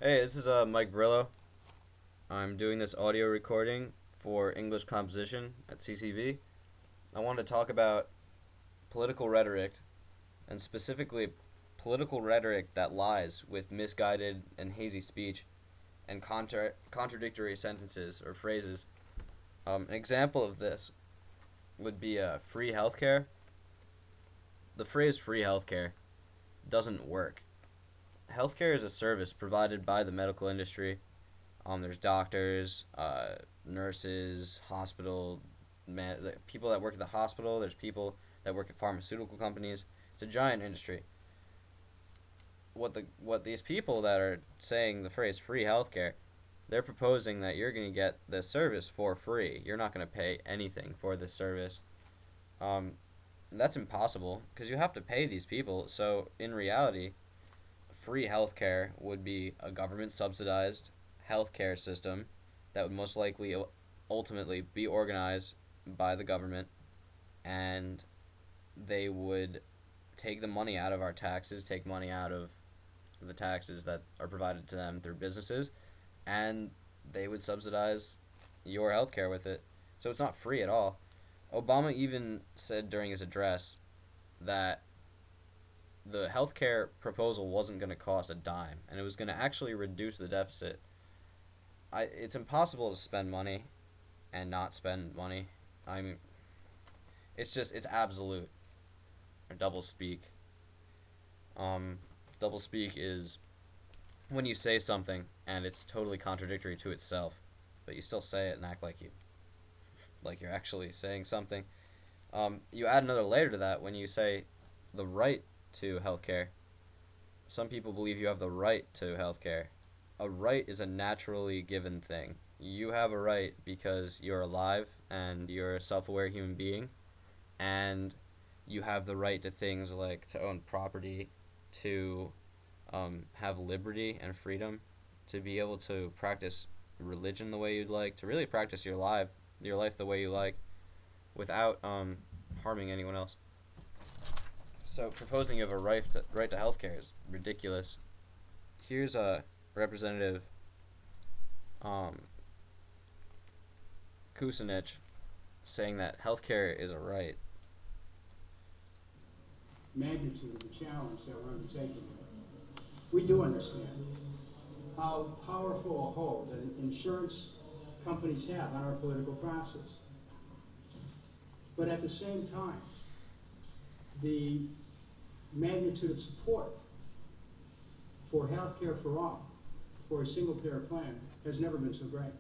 Hey, this is Mike Vrillo. I'm doing this audio recording for English composition at CCV. I want to talk about political rhetoric, and specifically political rhetoric that lies with misguided and hazy speech and contradictory sentences or phrases. An example of this would be free healthcare. The phrase free healthcare doesn't work. Healthcare is a service provided by the medical industry. There's doctors, nurses, people that work at the hospital. There's people that work at pharmaceutical companies. It's a giant industry. What these people that are saying the phrase free healthcare, they're proposing that you're going to get this service for free. You're not going to pay anything for this service. Um, that's impossible because you have to pay these people. So in reality, free healthcare would be a government subsidized healthcare system that would most likely ultimately be organized by the government, and they would take the money out of our taxes, take money out of the taxes that are provided to them through businesses, and they would subsidize your healthcare with it. So it's not free at all. Obama even said during his address that the healthcare proposal wasn't going to cost a dime, and it was going to actually reduce the deficit. It's impossible to spend money and not spend money. I mean, it's absolute or double speak. Um, Double speak is when you say something and it's totally contradictory to itself, but you still say it and act like you're actually saying something. You add another layer to that when you say the right to healthcare. Some people believe you have the right to healthcare. A right is a naturally given thing. You have a right because you're alive and you're a self-aware human being, and you have the right to things like to own property, to have liberty and freedom, to be able to practice religion the way you'd like, to really practice your life the way you like, without harming anyone else. So proposing you have a right to healthcare is ridiculous. Here's a representative Kucinich saying that healthcare is a right. Magnitude of the challenge that we're undertaking. We do understand how powerful a hold that insurance companies have on our political process. But at the same time, the magnitude of support for health care for all, for a single-payer plan, has never been so great.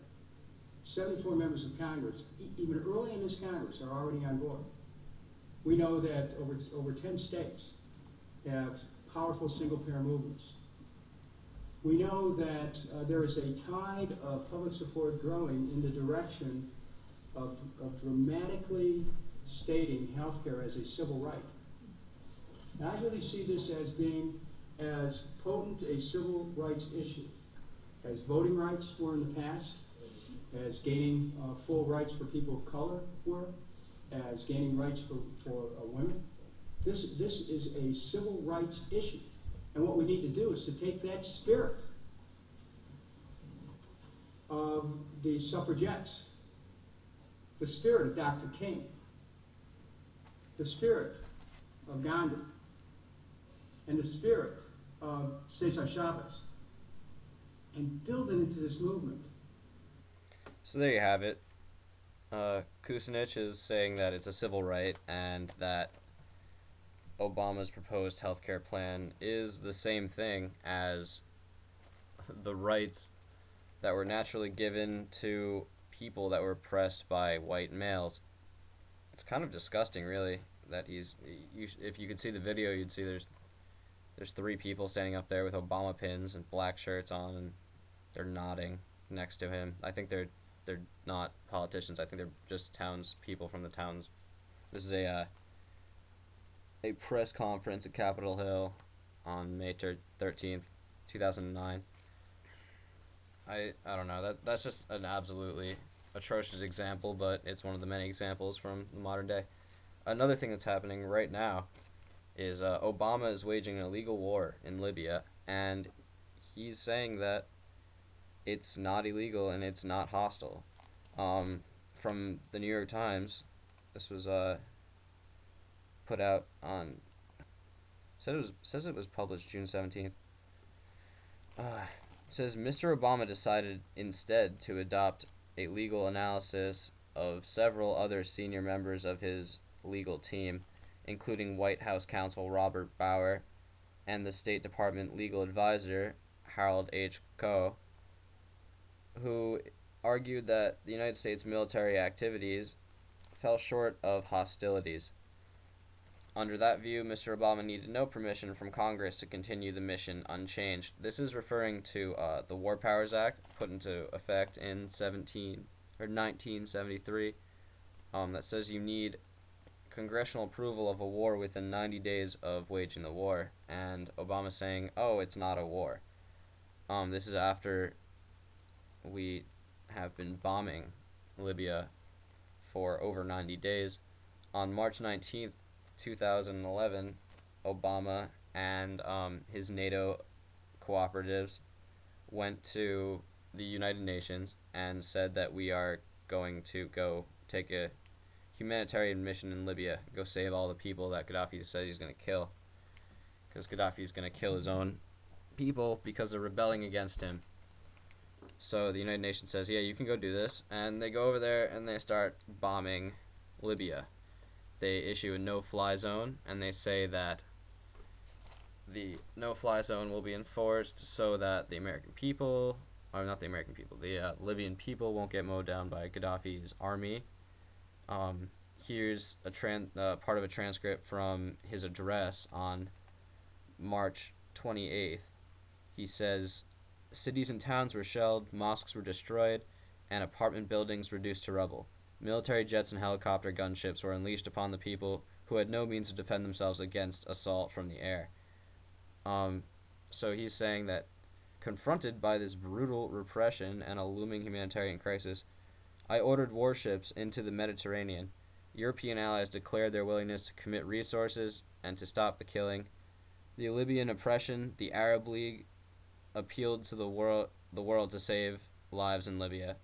74 members of Congress, even early in this Congress, are already on board. We know that over 10 states have powerful single-payer movements. We know that there is a tide of public support growing in the direction of dramatically stating healthcare as a civil right. And I really see this as being as potent a civil rights issue as voting rights were in the past, as gaining full rights for people of color were, as gaining rights for women. This is a civil rights issue. And what we need to do is to take that spirit of the suffragettes, the spirit of Dr. King, the spirit of Gandhi, and the spirit of Cesar Chavez, and build it into this movement. So there you have it. Kucinich is saying that it's a civil right and that Obama's proposed healthcare plan is the same thing as the rights that were naturally given to people that were oppressed by white males. It's kind of disgusting, really, that if you could see the video, you'd see there's three people standing up there with Obama pins and black shirts on, and they're nodding next to him. I think they're not politicians. I think they're just townspeople from the towns. This is a press conference at Capitol Hill on May 13th, 2009. I don't know. That's just an absolutely atrocious example, but it's one of the many examples from the modern day. Another thing that's happening right now is Obama is waging an illegal war in Libya, and he's saying that it's not illegal and it's not hostile. From the New York Times, this was put out on says it was published June 17th. It says Mr. Obama decided instead to adopt a legal analysis of several other senior members of his legal team, including White House counsel Robert Bauer and the State Department legal advisor Harold H. Koh, who argued that the United States military activities fell short of hostilities. Under that view, Mr. Obama needed no permission from Congress to continue the mission unchanged. This is referring to the War Powers Act put into effect in 1973. That says you need congressional approval of a war within 90 days of waging the war, and Obama saying, "Oh, it's not a war." This is after we have been bombing Libya for over 90 days. On March 19th, 2011, Obama and his NATO cooperatives went to the United Nations and said that we are going to go take a humanitarian mission in Libya, go save all the people that Gaddafi said he's going to kill. Because Gaddafi's going to kill his own people because they're rebelling against him. So the United Nations says, yeah, you can go do this. And they go over there and they start bombing Libya. They issue a no-fly zone, and they say that the no-fly zone will be enforced so that the American people, or not the American people, the Libyan people won't get mowed down by Gaddafi's army. Here's a part of a transcript from his address on March 28th. He says, cities and towns were shelled, mosques were destroyed, and apartment buildings reduced to rubble. Military jets and helicopter gunships were unleashed upon the people who had no means to defend themselves against assault from the air. So he's saying that confronted by this brutal repression and a looming humanitarian crisis, I ordered warships into the Mediterranean. European allies declared their willingness to commit resources and to stop the killing. The Libyan oppression, the Arab League appealed to the world to save lives in Libya.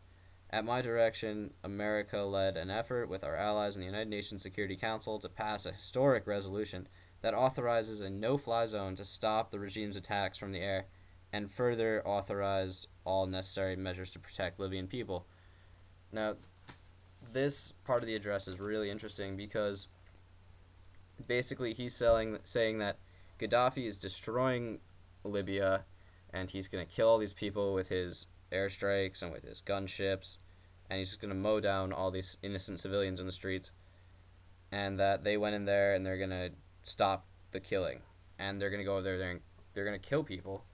At my direction, America led an effort with our allies in the United Nations Security Council to pass a historic resolution that authorizes a no-fly zone to stop the regime's attacks from the air, and further authorized all necessary measures to protect Libyan people. Now, this part of the address is really interesting because basically he's saying that Gaddafi is destroying Libya and he's going to kill all these people with his airstrikes and with his gunships, and he's just going to mow down all these innocent civilians in the streets, and that they went in there and they're going to stop the killing, and they're going to go over there and they're going to kill people.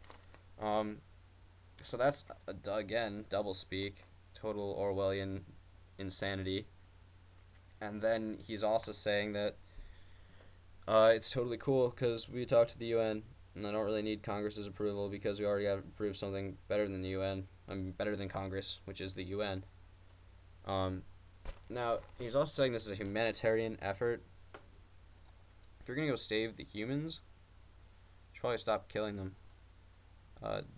So that's, again, double speak, total Orwellian insanity. And then he's also saying that it's totally cool because we talked to the UN, and I don't really need Congress's approval because we already have approved something better than the UN. I mean, better than Congress, which is the UN. Now, he's also saying this is a humanitarian effort. If you're going to go save the humans, you should probably stop killing them.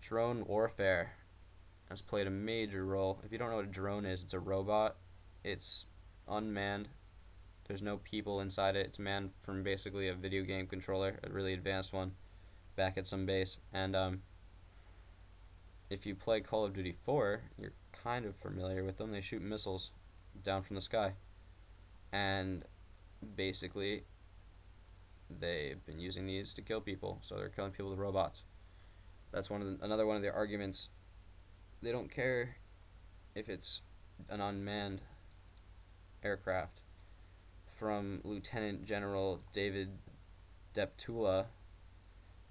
Drone warfare has played a major role. If you don't know what a drone is, it's a robot. It's unmanned. There's no people inside it. It's manned from basically a video game controller, a really advanced one, back at some base. And if you play Call of Duty 4, you're kind of familiar with them. They shoot missiles down from the sky. And basically, they've been using these to kill people. So they're killing people with robots. That's another one of their arguments. They don't care if it's an unmanned aircraft. From Lieutenant General David Deptula,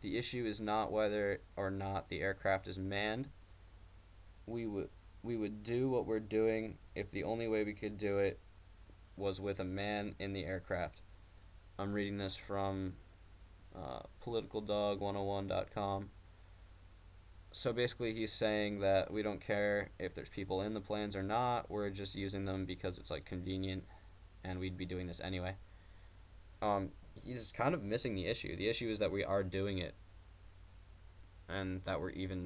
the issue is not whether or not the aircraft is manned. We would do what we're doing if the only way we could do it was with a man in the aircraft. I'm reading this from politicaldog101.com. So basically he's saying that we don't care if there's people in the planes or not, we're just using them because it's like convenient and we'd be doing this anyway. He's kind of missing the issue. The issue is that we are doing it and that we're even